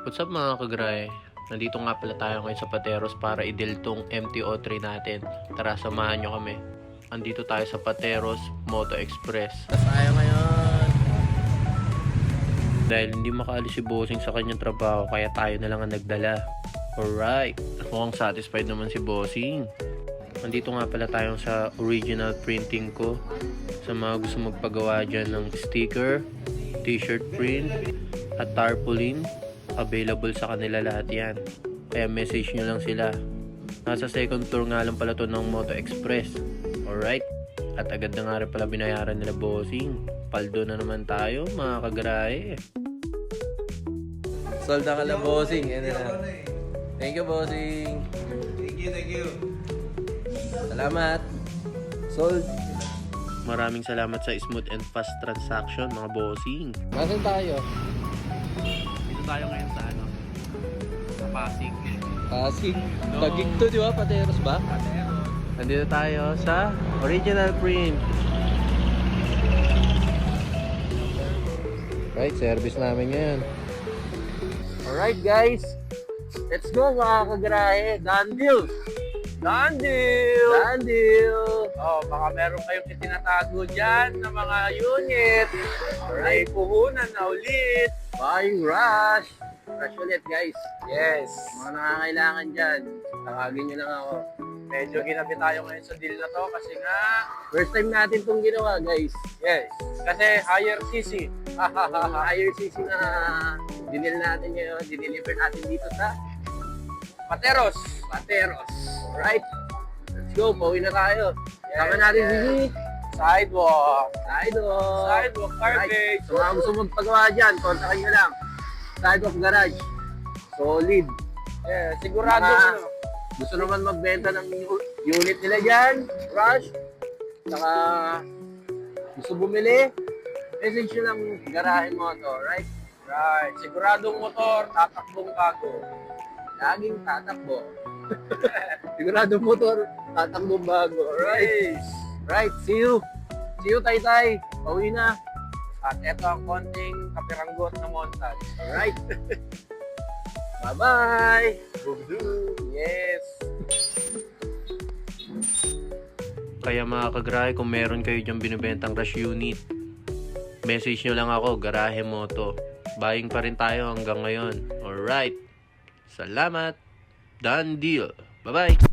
What's up mga kagray? Nandito nga pala tayo ngayon sa Pateros para i-deal tong MT-03 natin. Tara, samahan nyo kami. Andito tayo sa Pateros Moto Express. Tayo ngayon. Dahil hindi makaalis si Bossing sa kanyang trabaho, kaya tayo na lang ang nagdala. Alright, mukhang satisfied naman si Bossing. Nandito nga pala tayo sa original printing ko. Sa mga gusto magpagawa dyan ng sticker, t-shirt print, at tarpaulin, available sa kanila lahat yan. Kaya message nyo lang sila. Nasa second floor nga lang pala to ng Moto Express. Alright, at agad na nga rin pala binayaran nila Bossing. Paldo na naman tayo mga kagarahe. Sold na ka na Bossing. Yan na. Thank you Bossing. Thank you. Salamat. Sold. Maraming salamat sa smooth and fast transaction mga Bossing. Nasaan tayo? Dito tayo ngayon sa sa Pasig. Pasig. No. Tagig to, di ba? Pateros ba? Pateros. Nandito tayo sa original print. Right, service namin yan. Alright guys, let's go mga kagarahe. Done deal! Done deal! Done deal! Oh, baka meron kayong itinatago dyan ng mga unit. Ay, puhunan na ulit. Buying rush! Rush ulit guys. Yes. Mga nangangailangan dyan, tawagin nyo lang ako. Medyo ginabi tayo ngayon sa deal na to kasi nga, First time natin itong ginawa guys. yes, kasi higher CC. Higher CC na dinil natin ngayon, dideliver natin dito sa Pateros. Pateros. Alright, let's go, pauwi na tayo. Yes, Tama natin yes. si Nick. Sidewalk. Sidewalk. Sidewalk, garbage. Sa mga gusto magpagawa dyan, kontakin nyo lang. Sidewalk Garage. Solid. Yeah, sigurado Mga ano. gusto naman magbenta ng unit nila dyan, rush. Saka gusto bumili, message nyo lang Garahe Moto, right? Right. Siguradong motor, tatakbong bago. Laging tatakbo. Sigurado motor, tatakbo bago, right? Yes. Right, see you. See you, Taytay. Pauwi na. At ito ang konting kapiranggot na montage. Alright. Bye-bye. Boom. Yes. Kaya mga kagrahe, kung meron kayo dyan binibentang rush unit, message nyo lang ako, Garahe Moto. Buying pa rin tayo hanggang ngayon. Alright. Salamat. Done deal. Bye-bye.